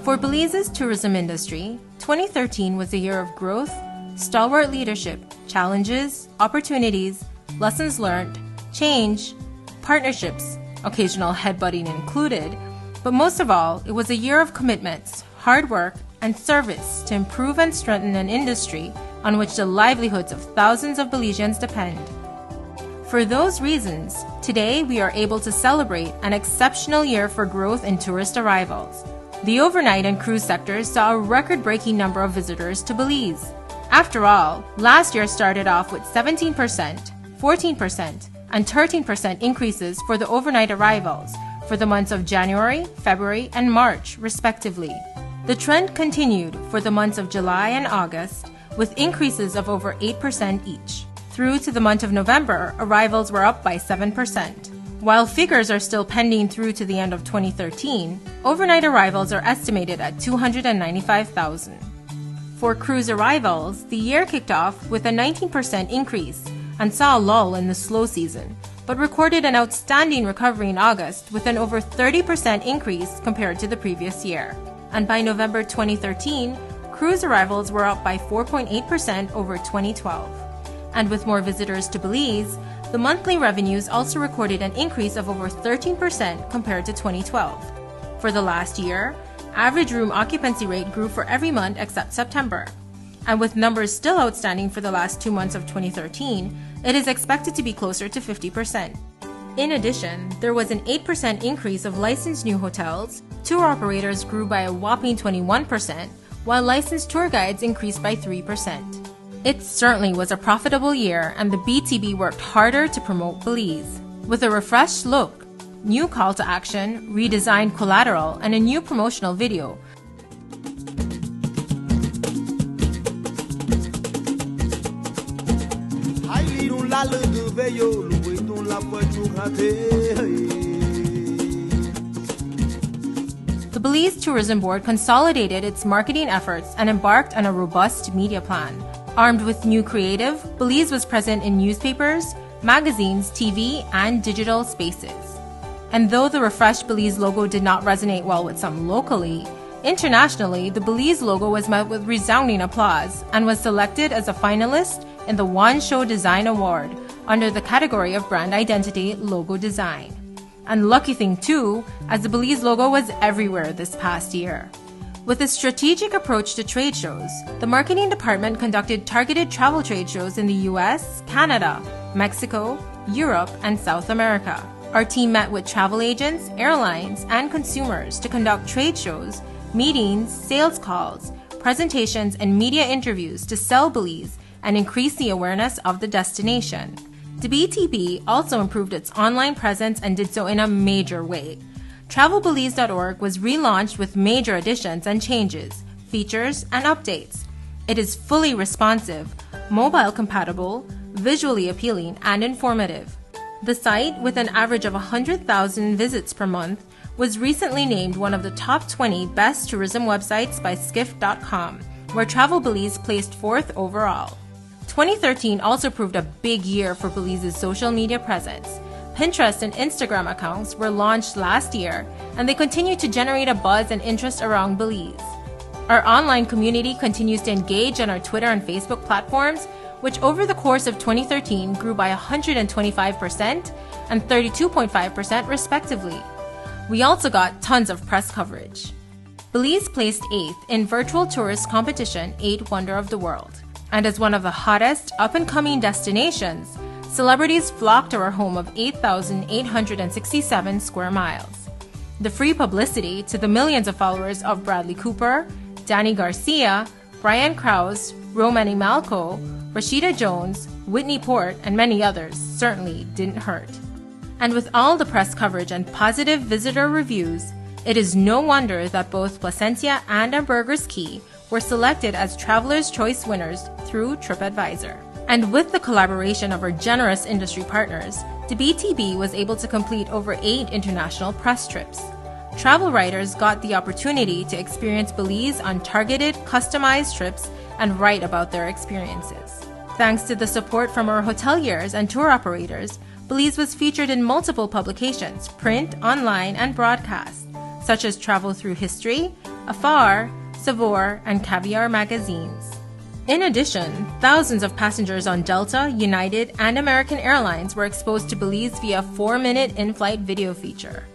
For Belize's tourism industry, 2013 was a year of growth, stalwart leadership, challenges, opportunities, lessons learned, change, partnerships, occasional headbutting included, but most of all, it was a year of commitments, hard work, and service to improve and strengthen an industry on which the livelihoods of thousands of Belizeans depend. For those reasons, today we are able to celebrate an exceptional year for growth in tourist arrivals. The overnight and cruise sectors saw a record-breaking number of visitors to Belize. After all, last year started off with 17%, 14%, and 13% increases for the overnight arrivals for the months of January, February, and March, respectively. The trend continued for the months of July and August, with increases of over 8% each. Through to the month of November, arrivals were up by 7%. While figures are still pending through to the end of 2013, overnight arrivals are estimated at 295,000. For cruise arrivals, the year kicked off with a 19% increase and saw a lull in the slow season, but recorded an outstanding recovery in August with an over 30% increase compared to the previous year. And by November 2013, cruise arrivals were up by 4.8% over 2012. And with more visitors to Belize, the monthly revenues also recorded an increase of over 13% compared to 2012. For the last year, average room occupancy rate grew for every month except September. And with numbers still outstanding for the last 2 months of 2013, it is expected to be closer to 50%. In addition, there was an 8% increase of licensed new hotels, tour operators grew by a whopping 21%, while licensed tour guides increased by 3%. It certainly was a profitable year, and the BTB worked harder to promote Belize. With a refreshed look, new call to action, redesigned collateral, and a new promotional video, the Belize Tourism Board consolidated its marketing efforts and embarked on a robust media plan. Armed with new creative, Belize was present in newspapers, magazines, TV, and digital spaces. And though the refreshed Belize logo did not resonate well with some locally, internationally, the Belize logo was met with resounding applause and was selected as a finalist in the One Show Design Award under the category of Brand Identity Logo Design. And lucky thing too, as the Belize logo was everywhere this past year. With a strategic approach to trade shows, the marketing department conducted targeted travel trade shows in the US, Canada, Mexico, Europe, and South America. Our team met with travel agents, airlines, and consumers to conduct trade shows, meetings, sales calls, presentations, and media interviews to sell Belize and increase the awareness of the destination. The BTB also improved its online presence and did so in a major way. TravelBelize.org was relaunched with major additions and changes, features, and updates. It is fully responsive, mobile compatible, visually appealing, and informative. The site, with an average of 100,000 visits per month, was recently named one of the top 20 best tourism websites by Skift.com, where Travel Belize placed 4th overall. 2013 also proved a big year for Belize's social media presence. Pinterest and Instagram accounts were launched last year, and they continue to generate a buzz and interest around Belize. Our online community continues to engage on our Twitter and Facebook platforms, which over the course of 2013 grew by 125% and 32.5% respectively. We also got tons of press coverage. Belize placed 8th in virtual tourist competition 8 Wonder of the World. And as one of the hottest up-and-coming destinations, celebrities flocked to our home of 8,867 square miles. The free publicity to the millions of followers of Bradley Cooper, Danny Garcia, Brian Krause, Romany Malco, Rashida Jones, Whitney Port, and many others certainly didn't hurt. And with all the press coverage and positive visitor reviews, it is no wonder that both Placencia and Ambergris Caye were selected as Traveler's Choice winners through TripAdvisor. And with the collaboration of our generous industry partners, the BTB was able to complete over 8 international press trips. Travel writers got the opportunity to experience Belize on targeted, customized trips and write about their experiences. Thanks to the support from our hoteliers and tour operators, Belize was featured in multiple publications, print, online, and broadcast, such as Travel Through History, Afar, Savoir, and Caviar magazines. In addition, thousands of passengers on Delta, United, and American Airlines were exposed to Belize via a 4-minute in-flight video feature.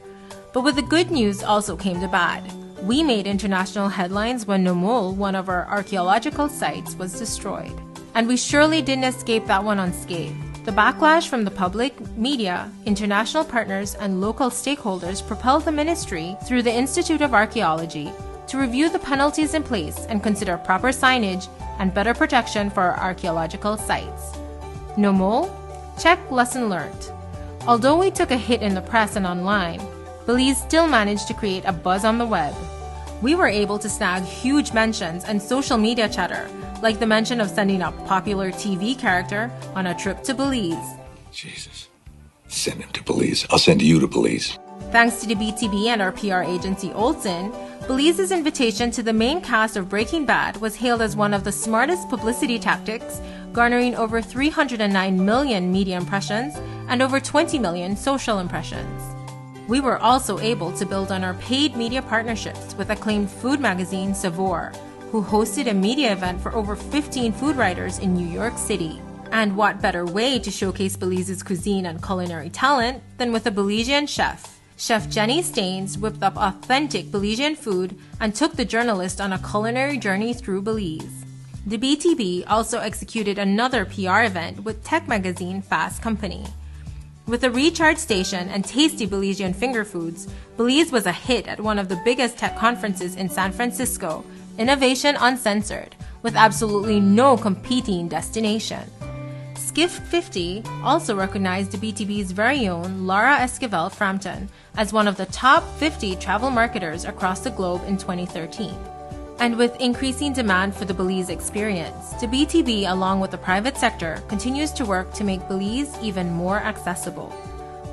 But with the good news also came the bad. We made international headlines when Nomol, one of our archaeological sites, was destroyed. And we surely didn't escape that one unscathed. The backlash from the public, media, international partners, and local stakeholders propelled the ministry through the Institute of Archaeology to review the penalties in place and consider proper signage and better protection for our archaeological sites. Nomol? Check lesson learned. Although we took a hit in the press and online, Belize still managed to create a buzz on the web. We were able to snag huge mentions and social media chatter, like the mention of sending a popular TV character on a trip to Belize. Jesus. Send him to Belize. I'll send you to Belize. Thanks to the BTB and our PR agency Olsen, Belize's invitation to the main cast of Breaking Bad was hailed as one of the smartest publicity tactics, garnering over 309 million media impressions and over 20 million social impressions. We were also able to build on our paid media partnerships with acclaimed food magazine Savoir, who hosted a media event for over 15 food writers in New York City. And what better way to showcase Belize's cuisine and culinary talent than with a Belizean chef? Chef Jenny Staines whipped up authentic Belizean food and took the journalist on a culinary journey through Belize. The BTB also executed another PR event with tech magazine Fast Company. With a recharge station and tasty Belizean finger foods, Belize was a hit at one of the biggest tech conferences in San Francisco, Innovation Uncensored, with absolutely no competing destination. Skift 50 also recognized the BTB's very own Laura Esquivel Frampton as one of the top 50 travel marketers across the globe in 2013. And with increasing demand for the Belize experience, the BTB, along with the private sector, continues to work to make Belize even more accessible.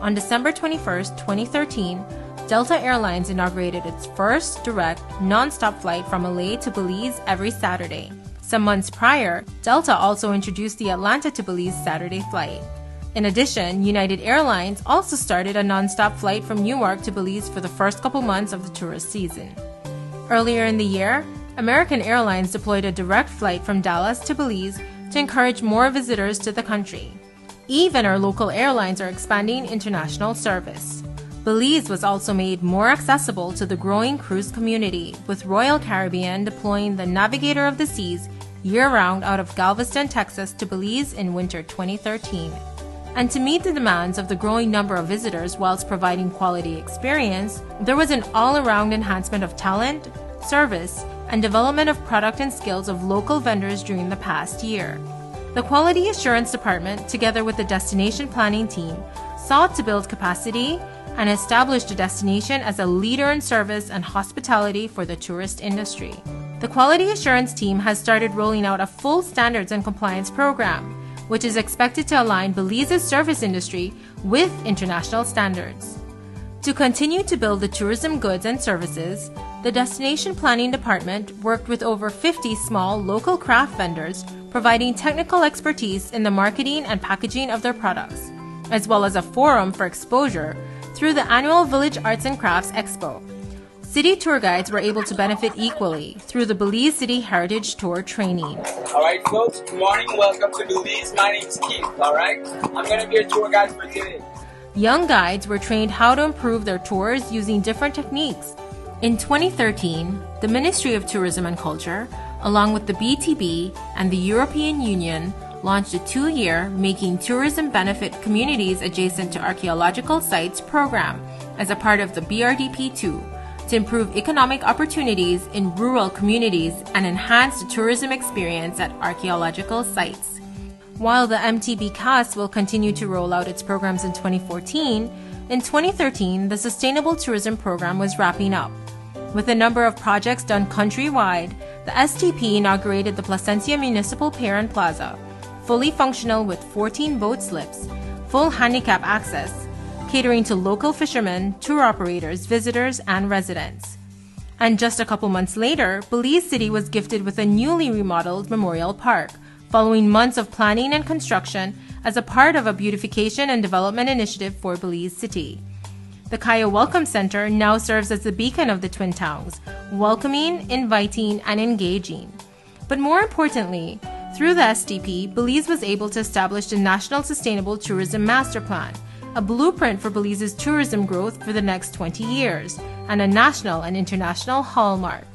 On December 21, 2013, Delta Airlines inaugurated its first direct, non-stop flight from LA to Belize every Saturday. Some months prior, Delta also introduced the Atlanta to Belize Saturday flight. In addition, United Airlines also started a non-stop flight from Newark to Belize for the first couple months of the tourist season. Earlier in the year, American Airlines deployed a direct flight from Dallas to Belize to encourage more visitors to the country. Even our local airlines are expanding international service. Belize was also made more accessible to the growing cruise community, with Royal Caribbean deploying the Navigator of the Seas year-round out of Galveston, Texas to Belize in winter 2013. And to meet the demands of the growing number of visitors whilst providing quality experience, there was an all-around enhancement of talent, service, and development of product and skills of local vendors during the past year. The Quality Assurance Department, together with the Destination Planning Team, sought to build capacity and establish the destination as a leader in service and hospitality for the tourist industry. The Quality Assurance Team has started rolling out a full standards and compliance program, which is expected to align Belize's service industry with international standards. To continue to build the tourism goods and services, the Destination Planning Department worked with over 50 small local craft vendors, providing technical expertise in the marketing and packaging of their products, as well as a forum for exposure through the annual Village Arts and Crafts Expo. City tour guides were able to benefit equally through the Belize City Heritage Tour training. All right, folks, good morning. Welcome to Belize. My name's Keith, all right? I'm going to be your tour guide for today. Young guides were trained how to improve their tours using different techniques. In 2013, the Ministry of Tourism and Culture, along with the BTB and the European Union, launched a 2-year Making Tourism Benefit Communities Adjacent to Archaeological Sites program as a part of the BRDP2 to improve economic opportunities in rural communities and enhance the tourism experience at archaeological sites. While the MTB CAS will continue to roll out its programs in 2014, in 2013, the Sustainable Tourism Program was wrapping up. With a number of projects done countrywide, the STP inaugurated the Placencia Municipal Pier and Plaza, fully functional with 14 boat slips, full handicap access, catering to local fishermen, tour operators, visitors, and residents. And just a couple months later, Belize City was gifted with a newly remodeled memorial park, following months of planning and construction as a part of a beautification and development initiative for Belize City. The Kaya Welcome Center now serves as the beacon of the Twin Towns, welcoming, inviting, and engaging. But more importantly, through the SDP, Belize was able to establish the National Sustainable Tourism Master Plan, a blueprint for Belize's tourism growth for the next 20 years, and a national and international hallmark.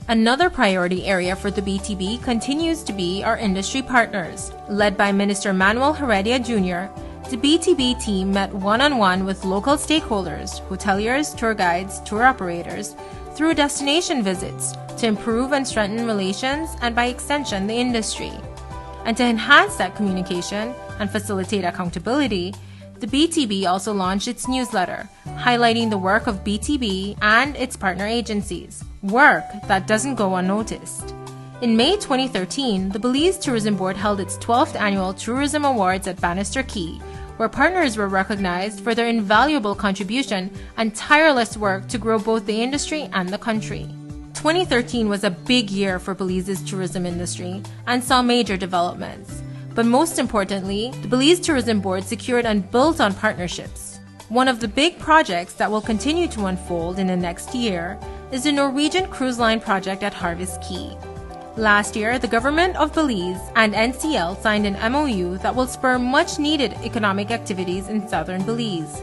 Another priority area for the BTB continues to be our industry partners. Led by Minister Manuel Heredia Jr., the BTB team met one-on-one with local stakeholders, hoteliers, tour guides, tour operators, through destination visits to improve and strengthen relations and by extension the industry. And to enhance that communication and facilitate accountability, the BTB also launched its newsletter, highlighting the work of BTB and its partner agencies, work that doesn't go unnoticed. In May 2013, the Belize Tourism Board held its 12th annual Tourism Awards at Bannister Key, where partners were recognized for their invaluable contribution and tireless work to grow both the industry and the country. 2013 was a big year for Belize's tourism industry and saw major developments. But most importantly, the Belize Tourism Board secured and built on partnerships. One of the big projects that will continue to unfold in the next year is the Norwegian Cruise Line project at Harvest Key. Last year, the government of Belize and NCL signed an MOU that will spur much-needed economic activities in southern Belize.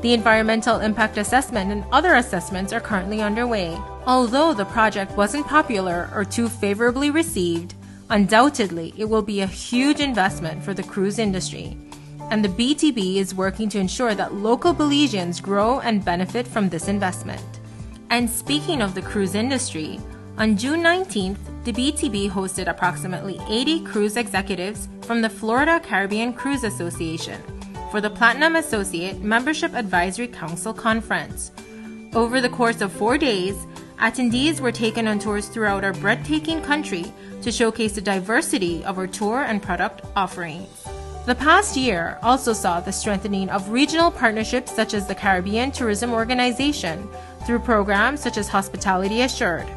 The environmental impact assessment and other assessments are currently underway. Although the project wasn't popular or too favorably received, undoubtedly it will be a huge investment for the cruise industry. And the BTB is working to ensure that local Belizeans grow and benefit from this investment. And speaking of the cruise industry, on June 19th, the BTB hosted approximately 80 cruise executives from the Florida Caribbean Cruise Association for the Platinum Associate Membership Advisory Council Conference. Over the course of 4 days, attendees were taken on tours throughout our breathtaking country to showcase the diversity of our tour and product offerings. The past year also saw the strengthening of regional partnerships such as the Caribbean Tourism Organization through programs such as Hospitality Assured,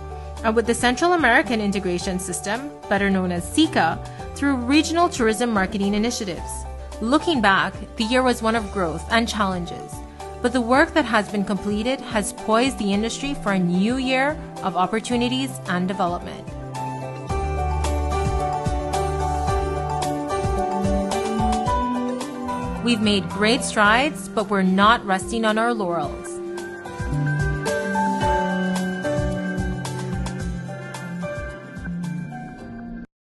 and with the Central American Integration System, better known as SICA, through regional tourism marketing initiatives. Looking back, the year was one of growth and challenges, but the work that has been completed has poised the industry for a new year of opportunities and development. We've made great strides, but we're not resting on our laurels.